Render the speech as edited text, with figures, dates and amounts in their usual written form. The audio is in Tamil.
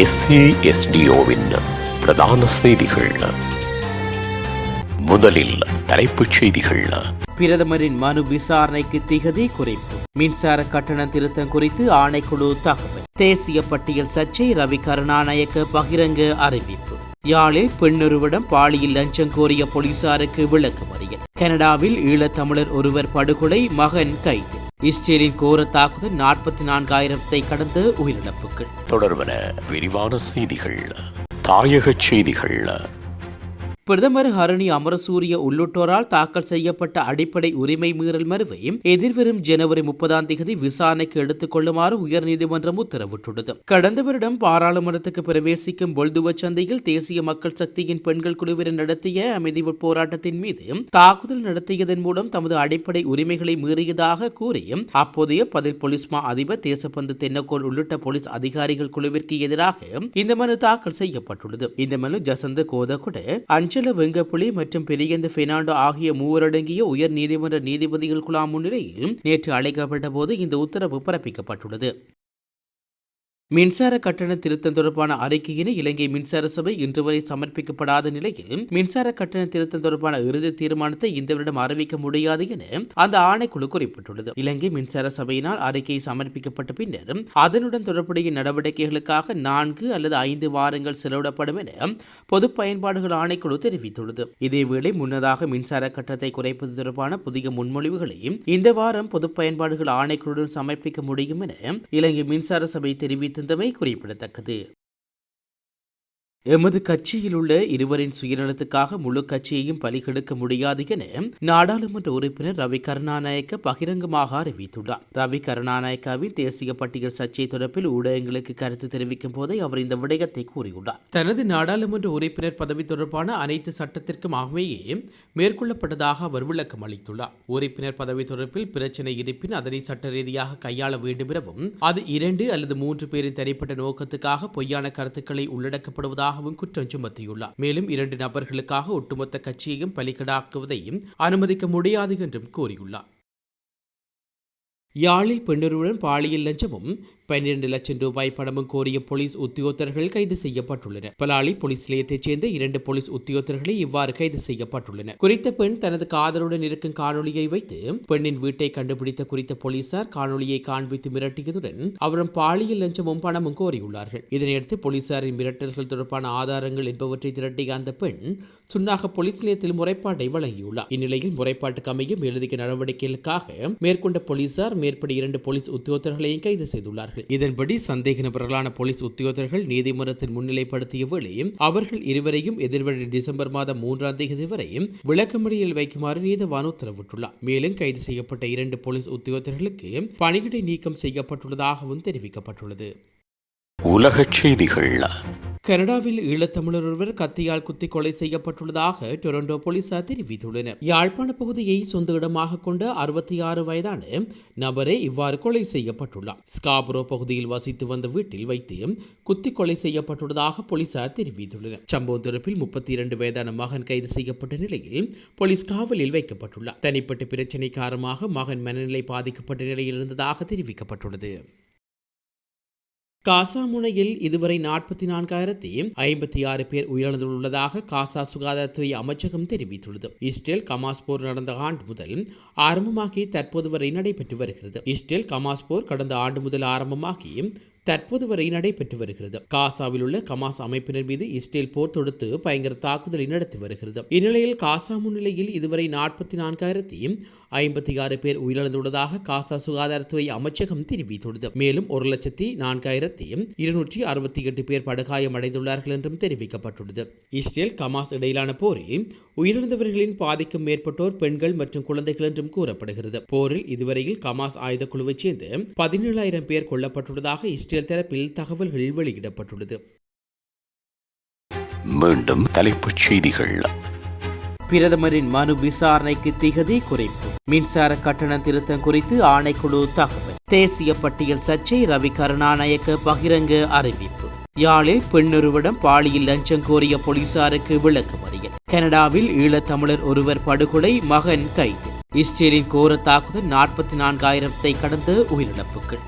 SASDOவின் பிரதான செய்திகள். முதலில் தலைப்புச் செய்திகள். பிரதமரின் மனு விசாரணைக்கு திகதி குறைப்பு. மின்சார கட்டண திருத்தம் குறித்து ஆணைக்குழு தகவல். தேசிய பட்டியல் சர்ச்சை. ரவி கருணாநாயக்க பகிரங்க அறிவிப்பு. யாழில் பெண்ணொருவிடம் பாலியல் லஞ்சம் கோரிய போலீசாருக்கு விளக்கமறியல். கனடாவில் ஈழத்தமிழர் ஒருவர் படுகொலை, மகன் கைது. இஸ்ரேலின் கோர தாக்குதல் 44,000 கடந்த உயிரிழப்புகள். தொடர்பன விரிவான செய்திகள். தாயக செய்திகள். பிரதமர் ஹரணி அமரசூரிய உள்ளிட்டோரால் தாக்கல் செய்யப்பட்ட அடிப்படை உரிமை மீறல் மனுவை எதிர்வரும் ஜனவரி 30 விசாரணைக்கு எடுத்துக் கொள்ளுமாறு உயர்நீதிமன்றம் உத்தரவிட்டுள்ளது. கடந்த வருடம் பாராளுமன்றத்துக்கு பிரவேசிக்கும் பொல்துவ சந்தையில் தேசிய மக்கள் சக்தியின் பெண்கள் குழுவினர் நடத்திய அமைதி போராட்டத்தின் மீது தாக்குதல் நடத்தியதன் மூலம் தமது அடிப்படை உரிமைகளை மீறியதாக கூறி அப்போதைய பதில் போலீஸ் மா அதிபர் தேசபந்து தென்னக்கோன் உள்ளிட்ட போலீஸ் அதிகாரிகள் குழுவிற்கு எதிராக இந்த மனு தாக்கல் செய்யப்பட்டுள்ளது. இந்த மனு ஜசந்த கோதகுட, அஞ்சல வெங்கப்புலி மற்றும் பெரியந்த பெர்னாண்டோ ஆகிய மூவரடங்கிய உயர் நீதிமன்ற நீதிபதிகள் குழாம் முன்னிலையில் நேற்று அழைக்கப்பட்ட போது இந்த உத்தரவு பிறப்பிக்கப்பட்டுள்ளது. மின்சார கட்டண திருத்தம் தொடர்பான அறிக்கையினை இலங்கை மின்சார சபை இன்று வரை சமர்ப்பிக்கப்படாத நிலையில் மின்சார கட்டண திருத்தம் தொடர்பான இறுதி தீர்மானத்தை இந்த வருடம் அறிவிக்க முடியாது என அந்த ஆணைக்குழு குறிப்பிட்டுள்ளது. இலங்கை மின்சார சபையினால் அறிக்கை சமர்ப்பிக்கப்பட்ட பின்னர் அதனுடன் தொடர்புடைய நடவடிக்கைகளுக்காக 4 அல்லது 5 வாரங்கள் செலவிடப்படும் என பொது பயன்பாடுகள் ஆணைக்குழு தெரிவித்துள்ளது. இதேவேளை முன்னதாக மின்சார கட்டணத்தை குறைப்பது தொடர்பான புதிய முன்மொழிவுகளையும் இந்த வாரம் பொது பயன்பாடுகள் ஆணைக்குழுடன் சமர்ப்பிக்க முடியும் என இலங்கை மின்சார சபை தெரிவித்து குறிப்பிடத்தக்கது. எமது கட்சியில் உள்ள இருவரின் சுயநலத்துக்காக முழு கட்சியையும் பலிகெடுக்க முடியாது என நாடாளுமன்ற உறுப்பினர் ரவி கருணாநாயக்க பகிரங்கமாக அறிவித்துள்ளார். ரவி கருணாநாயக்காவின் தேசிய பட்டியல் சர்ச்சை தொடர்பில் ஊடகங்களுக்கு கருத்து தெரிவிக்கும் போதே அவர் இந்த விடயத்தை கூறியுள்ளார். தனது நாடாளுமன்ற உறுப்பினர் பதவி தொடர்பான அனைத்து சட்டத்திற்கும் ஆகவே மேற்கொள்ளப்பட்டதாக அவர் விளக்கம் அளித்துள்ளார். உறுப்பினர் பதவி தொடர்பில் பிரச்சினை இருப்பின் அதனை சட்ட ரீதியாக கையாள வேண்டும் எனவும் அது 2 அல்லது 3 பேரின் தனிப்பட்ட நோக்கத்துக்காக பொய்யான கருத்துக்களை உள்ளடக்கப்படுவதாக குற்றம் சுமத்தியுள்ளார். மேலும் 2 நபர்களுக்காக ஒட்டுமொத்த கட்சியையும் பலிகடாக்குவதையும் அனுமதிக்க முடியாது என்றும் கூறியுள்ளார். யாழில் பெண்ணொருவருடன் பாலியல் லஞ்சமும் 12 லட்சம் ரூபாய் பணமும் கோரிய போலீஸ் உத்தியோகத்தர்கள் கைது செய்யப்பட்டுள்ளனர். பலாலி போலீஸ் நிலையத்தைச் சேர்ந்த 2 போலீஸ் உத்தியோகத்தர்களை இவ்வாறு கைது செய்யப்பட்டுள்ளனர். குறித்த பெண் தனது காதலுடன் இருக்கும் காணொலியை வைத்து பெண்ணின் வீட்டை கண்டுபிடித்த குறித்த போலீசார் காணொலியை காண்பித்து மிரட்டியதுடன் அவரும் பாலியல் லஞ்சமும் பணமும் கோரியுள்ளார்கள். இதனையடுத்து போலீசாரின் மிரட்டல்கள் தொடர்பான ஆதாரங்கள் என்பவற்றை திரட்டிய அந்த பெண் சுன்னாக போலீஸ் நிலையத்தில் முறைப்பாட்டை வழங்கியுள்ளார். இந்நிலையில் முறைப்பாட்டுக்கு அமைய மேலதிக நடவடிக்கைகளுக்காக மேற்கொண்ட போலீசார் மேற்படி 2 போலீஸ் உத்தியோகத்தர்களையும் கைது செய்துள்ளார்கள். இதன்படி சந்தேக நபர்களான போலீஸ் உத்தியோகத்தர்கள் நீதிமன்றத்தில் முன்னிலைப்படுத்திய வேளை அவர்கள் இருவரையும் எதிர்வரும் டிசம்பர் மாதம் 3 வரை விளக்கமறியலில் வைக்குமாறு நீதிவான் உத்தரவிட்டுள்ளார். மேலும் கைது செய்யப்பட்ட 2 போலீஸ் உத்தியோகத்தர்களுக்கு பணியிடை நீக்கம் செய்யப்பட்டுள்ளதாகவும் தெரிவிக்கப்பட்டுள்ளது. உலகச் செய்திகள். கனடாவில் ஈழத்தமிழர் ஒருவர் கத்தியால் குத்தி கொலை செய்யப்பட்டுள்ளதாக டொரண்டோ போலீசார் தெரிவித்துள்ளனர். யாழ்ப்பாண பகுதியை சொந்த இடமாக கொண்ட 66 வயதான நபரே இவ்வாறு கொலை செய்யப்பட்டுள்ளார். ஸ்காபரோ பகுதியில் வசித்து வந்த வீட்டில் வைத்து குத்தி கொலை செய்யப்பட்டுள்ளதாக போலீசார் தெரிவித்துள்ளனர். சம்பவ தொடர்பில் 32 வயதான மகன் கைது செய்யப்பட்ட நிலையில் போலீஸ் காவலில் வைக்கப்பட்டுள்ளார். தனிப்பட்ட பிரச்சினை காரணமாக மகன் மனநிலை பாதிக்கப்பட்ட நிலையில் இருந்ததாக தெரிவிக்கப்பட்டுள்ளது. காசா முனையில் இதுவரை 44,056 பேர் உயிரிழந்துள்ளதாக காசா சுகாதாரத்துறை அமைச்சகம் தெரிவித்துள்ளது. இஸ்ரேல் கமாஸ் போர் நடந்த ஆண்டு முதல் ஆரம்பமாகி தற்போது வரை நடைபெற்று வருகிறது. இஸ்ரேல் கமாஸ் போர் கடந்த ஆண்டு முதல் ஆரம்பமாகி தற்போது வரை நடைபெற்று வருகிறது. காசாவில் உள்ள கமாஸ் அமைப்பினர் மீது இஸ்ரேல் போர் தொடுத்து பயங்கர தாக்குதலை நடத்தி வருகிறது. இந்நிலையில் காசா முன்னிலையில் இதுவரை 44,056 பேர் உயிரிழந்துள்ளதாக காசா சுகாதாரத்துறை அமைச்சகம் தெரிவித்துள்ளது. மேலும் 1,04,268 பேர் படுகாயமடைந்துள்ளார்கள் என்றும் தெரிவிக்கப்பட்டுள்ளது. இஸ்ரேல் கமாஸ் இடையிலான போரில் உயிரிழந்தவர்களின் பாதிக்கும் மேற்பட்டோர் பெண்கள் மற்றும் குழந்தைகள் என்றும் கூறப்படுகிறது. போரில் இதுவரையில் கமாஸ் ஆயுத குழுவைச் சேர்ந்த 17,000 பேர் கொல்லப்பட்டுள்ளதாக இஸ்ரேல் தரப்பில் தகவல்கள் வெளியிடப்பட்டுள்ளது. மீண்டும் தலைப்புச் செய்திகள். பிரதமரின் மனு விசாரணைக்கு திகதி குறைப்பு. மின்சார கட்டண திருத்தம் குறித்து ஆணைக்குழு தகவல். தேசிய பட்டியல் சர்ச்சை. ரவி கருணாநாயக்க பகிரங்க அறிவிப்பு. யாழில் பெண்ணொருவிடம் பாலியல் லஞ்சம் கோரிய போலீசாருக்கு விளக்கமறியல். கனடாவில் ஈழத்தமிழர் ஒருவர் படுகொலை, மகன் கைது. இஸ்ரேலின் கோர தாக்குதல் 44,000 கடந்த உயிரிழப்புகள்.